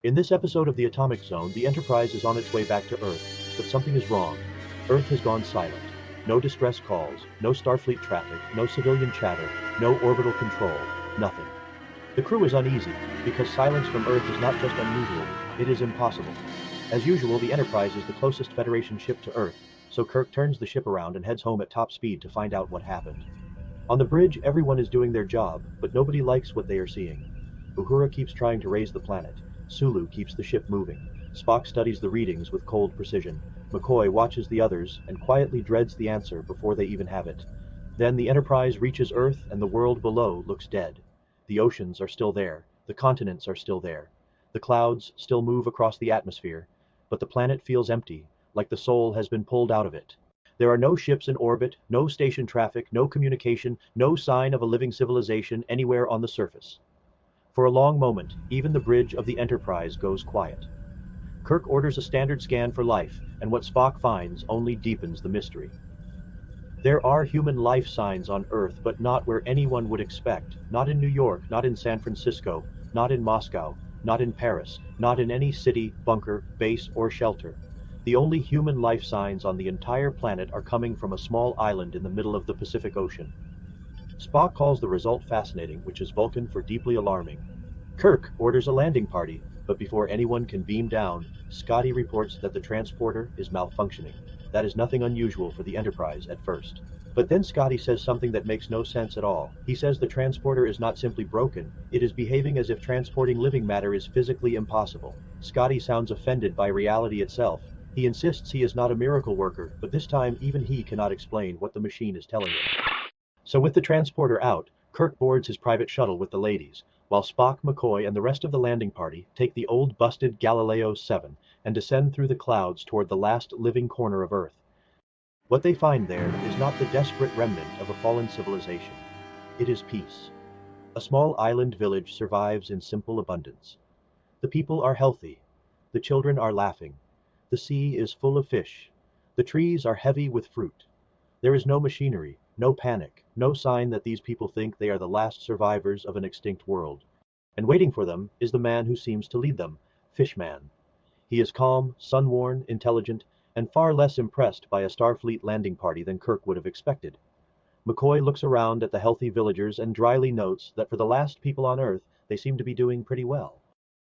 In this episode of the Atomic Zone, the Enterprise is on its way back to Earth, but something is wrong. Earth has gone silent. No distress calls, no Starfleet traffic, no civilian chatter, no orbital control, nothing. The crew is uneasy, because silence from Earth is not just unusual, it is impossible. As usual, the Enterprise is the closest Federation ship to Earth, so Kirk turns the ship around and heads home at top speed to find out what happened. On the bridge, everyone is doing their job, but nobody likes what they are seeing. Uhura keeps trying to raise the planet. Sulu keeps the ship moving. Spock studies the readings with cold precision. McCoy watches the others and quietly dreads the answer before they even have it. Then the Enterprise reaches Earth and the world below looks dead. The oceans are still there. The continents are still there. The clouds still move across the atmosphere, but the planet feels empty, like the soul has been pulled out of it. There are no ships in orbit, no station traffic, no communication, no sign of a living civilization anywhere on the surface. For a long moment, even the bridge of the Enterprise goes quiet. Kirk orders a standard scan for life, and what Spock finds only deepens the mystery. There are human life signs on Earth, but not where anyone would expect. Not in New York, not in San Francisco, not in Moscow, not in Paris, not in any city, bunker, base, or shelter. The only human life signs on the entire planet are coming from a small island in the middle of the Pacific Ocean. Spock calls the result fascinating, which is Vulcan for deeply alarming. Kirk orders a landing party, but before anyone can beam down, Scotty reports that the transporter is malfunctioning. That is nothing unusual for the Enterprise at first. But then Scotty says something that makes no sense at all. He says the transporter is not simply broken, it is behaving as if transporting living matter is physically impossible. Scotty sounds offended by reality itself. He insists he is not a miracle worker, but this time even he cannot explain what the machine is telling him. So with the transporter out, Kirk boards his private shuttle with the ladies, while Spock, McCoy, and the rest of the landing party take the old busted Galileo 7 and descend through the clouds toward the last living corner of Earth. What they find there is not the desperate remnant of a fallen civilization. It is peace. A small island village survives in simple abundance. The people are healthy. The children are laughing. The sea is full of fish. The trees are heavy with fruit. There is no machinery, no panic, no sign that these people think they are the last survivors of an extinct world. And waiting for them is the man who seems to lead them, Fishman. He is calm, sun-worn, intelligent, and far less impressed by a Starfleet landing party than Kirk would have expected. McCoy looks around at the healthy villagers and dryly notes that for the last people on Earth, they seem to be doing pretty well.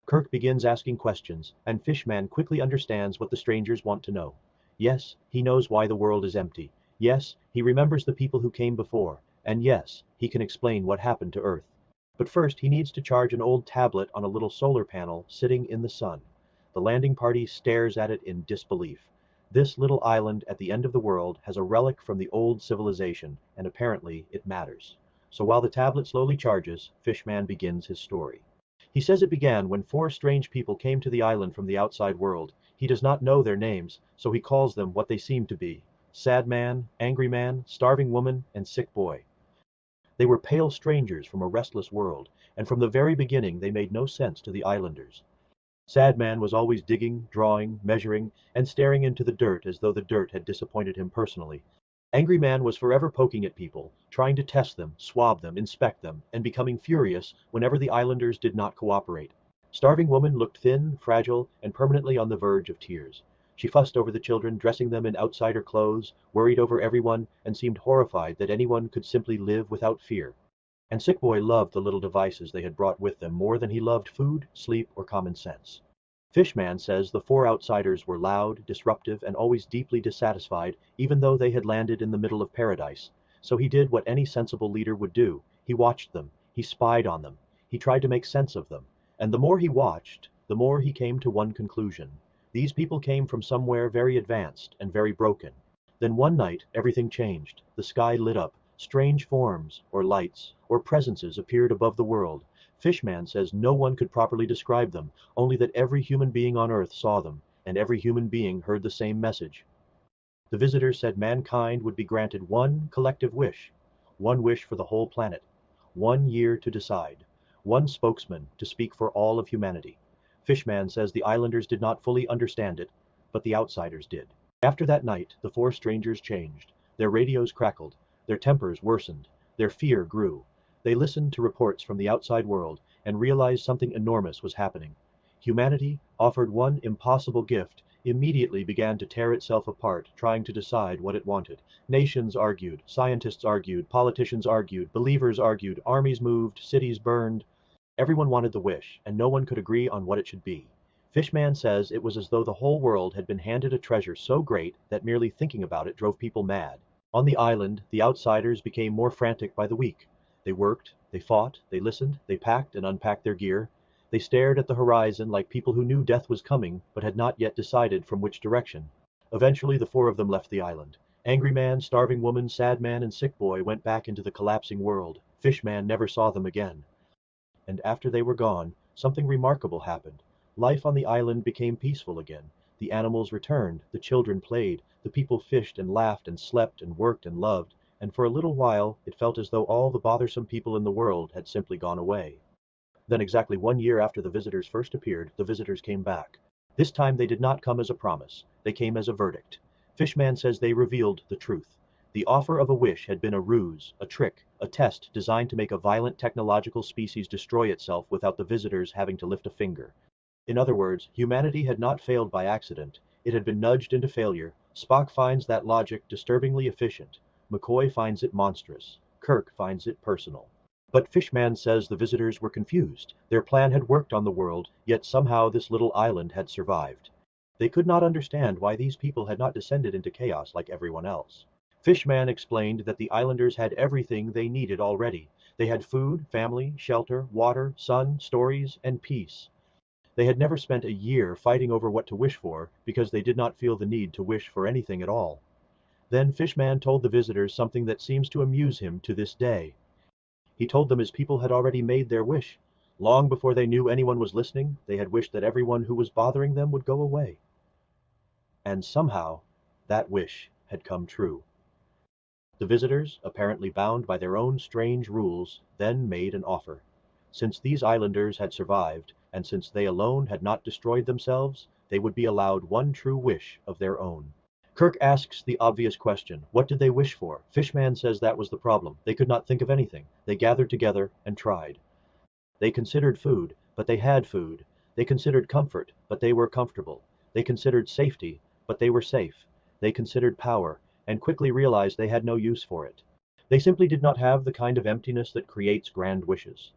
Kirk begins asking questions, and Fishman quickly understands what the strangers want to know. Yes, he knows why the world is empty. Yes, he remembers the people who came before, and yes, he can explain what happened to Earth. But first he needs to charge an old tablet on a little solar panel sitting in the sun. The landing party stares at it in disbelief. This little island at the end of the world has a relic from the old civilization, and apparently it matters. So while the tablet slowly charges, Fishman begins his story. He says it began when 4 strange people came to the island from the outside world. He does not know their names, so he calls them what they seem to be: sad man, angry man, starving woman, and sick boy. They were pale strangers from a restless world, and from the very beginning they made no sense to the islanders. Sad man was always digging, drawing, measuring, and staring into the dirt as though the dirt had disappointed him personally. Angry man was forever poking at people, trying to test them, swab them, inspect them, and becoming furious whenever the islanders did not cooperate. Starving woman looked thin, fragile, and permanently on the verge of tears. She fussed over the children, dressing them in outsider clothes, worried over everyone, and seemed horrified that anyone could simply live without fear. And Sick Boy loved the little devices they had brought with them more than he loved food, sleep, or common sense. Fishman says the 4 outsiders were loud, disruptive, and always deeply dissatisfied, even though they had landed in the middle of paradise. So he did what any sensible leader would do. He watched them. He spied on them. He tried to make sense of them. And the more he watched, the more he came to one conclusion. These people came from somewhere very advanced and very broken. Then one night, everything changed. The sky lit up. Strange forms, or lights, or presences appeared above the world. Fishman says no one could properly describe them, only that every human being on Earth saw them, and every human being heard the same message. The visitors said mankind would be granted one collective wish, one wish for the whole planet, 1 year to decide, one spokesman to speak for all of humanity. Fishman says the islanders did not fully understand it, but the outsiders did. After that night, the 4 strangers changed. Their radios crackled, their tempers worsened, their fear grew. They listened to reports from the outside world and realized something enormous was happening. Humanity, offered one impossible gift, immediately began to tear itself apart, trying to decide what it wanted. Nations argued, scientists argued, politicians argued, believers argued, armies moved, cities burned. Everyone wanted the wish, and no one could agree on what it should be. Fishman says it was as though the whole world had been handed a treasure so great that merely thinking about it drove people mad. On the island, the outsiders became more frantic by the week. They worked, they fought, they listened, they packed and unpacked their gear. They stared at the horizon like people who knew death was coming but had not yet decided from which direction. Eventually the four of them left the island. Angry man, starving woman, sad man, and sick boy went back into the collapsing world. Fishman never saw them again. And after they were gone, something remarkable happened. Life on the island became peaceful again. The animals returned, the children played, the people fished and laughed and slept and worked and loved, and for a little while it felt as though all the bothersome people in the world had simply gone away. Then exactly 1 year after the visitors first appeared, the visitors came back. This time they did not come as a promise. They came as a verdict. Fishman says they revealed the truth. The offer of a wish had been a ruse, a trick, a test designed to make a violent technological species destroy itself without the visitors having to lift a finger. In other words, humanity had not failed by accident. It had been nudged into failure. Spock finds that logic disturbingly efficient. McCoy finds it monstrous. Kirk finds it personal. But Fishman says the visitors were confused. Their plan had worked on the world, yet somehow this little island had survived. They could not understand why these people had not descended into chaos like everyone else. Fishman explained that the islanders had everything they needed already. They had food, family, shelter, water, sun, stories, and peace. They had never spent a year fighting over what to wish for because they did not feel the need to wish for anything at all. Then Fishman told the visitors something that seems to amuse him to this day. He told them his people had already made their wish. Long before they knew anyone was listening, they had wished that everyone who was bothering them would go away. And somehow, that wish had come true. The visitors, apparently bound by their own strange rules, then made an offer. Since these islanders had survived, and since they alone had not destroyed themselves, they would be allowed one true wish of their own. Kirk asks the obvious question, what did they wish for? Fishman says that was the problem. They could not think of anything. They gathered together and tried. They considered food, but they had food. They considered comfort, but they were comfortable. They considered safety, but they were safe. They considered power, and quickly realized they had no use for it. They simply did not have the kind of emptiness that creates grand wishes.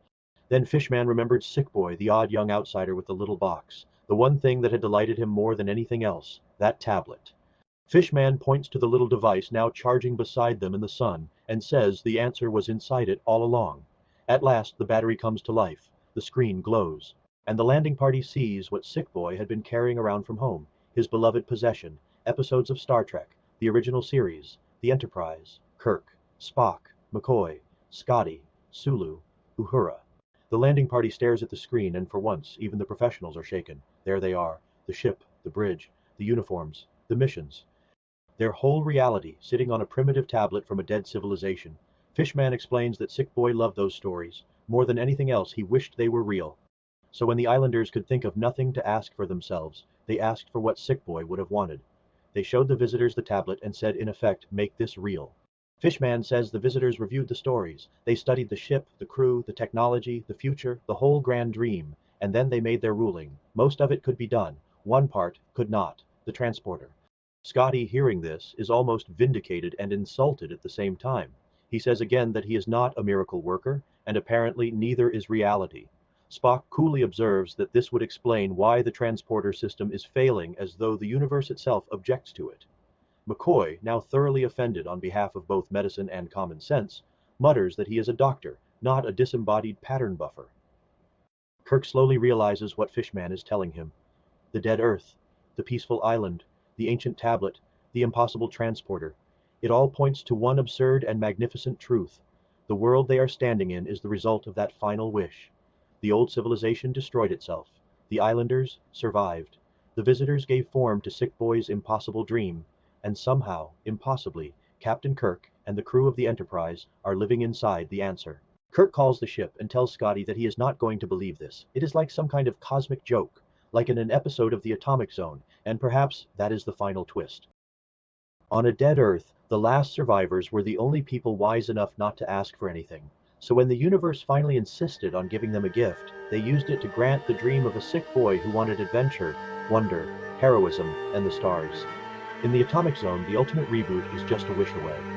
Then Fishman remembered Sick Boy, the odd young outsider with the little box, the one thing that had delighted him more than anything else, that tablet. Fishman points to the little device now charging beside them in the sun, and says the answer was inside it all along. At last the battery comes to life, the screen glows, and the landing party sees what Sick Boy had been carrying around from home, his beloved possession, episodes of Star Trek, the original series, the Enterprise, Kirk, Spock, McCoy, Scotty, Sulu, Uhura. The landing party stares at the screen, and for once, even the professionals are shaken. There they are, the ship, the bridge, the uniforms, the missions. Their whole reality, sitting on a primitive tablet from a dead civilization. Fishman explains that Sick Boy loved those stories. More than anything else, he wished they were real. So when the islanders could think of nothing to ask for themselves, they asked for what Sick Boy would have wanted. They showed the visitors the tablet and said, in effect, make this real. Fishman says the visitors reviewed the stories. They studied the ship, the crew, the technology, the future, the whole grand dream, and then they made their ruling. Most of it could be done. One part could not, the transporter. Scotty, hearing this, is almost vindicated and insulted at the same time. He says again that he is not a miracle worker, and apparently neither is reality. Spock coolly observes that this would explain why the transporter system is failing, as though the universe itself objects to it. McCoy, now thoroughly offended on behalf of both medicine and common sense, mutters that he is a doctor, not a disembodied pattern buffer. Kirk slowly realizes what Fishman is telling him. The dead Earth, the peaceful island, the ancient tablet, the impossible transporter. It all points to one absurd and magnificent truth. The world they are standing in is the result of that final wish. The old civilization destroyed itself. The islanders survived. The visitors gave form to Sick Boy's impossible dream, and somehow, impossibly, Captain Kirk and the crew of the Enterprise are living inside the answer. Kirk calls the ship and tells Scotty that he is not going to believe this. It is like some kind of cosmic joke, like in an episode of the Atomic Zone, and perhaps that is the final twist. On a dead Earth, the last survivors were the only people wise enough not to ask for anything. So when the universe finally insisted on giving them a gift, they used it to grant the dream of a sick boy who wanted adventure, wonder, heroism, and the stars. In the atomic zone, the ultimate reboot is just a wish away.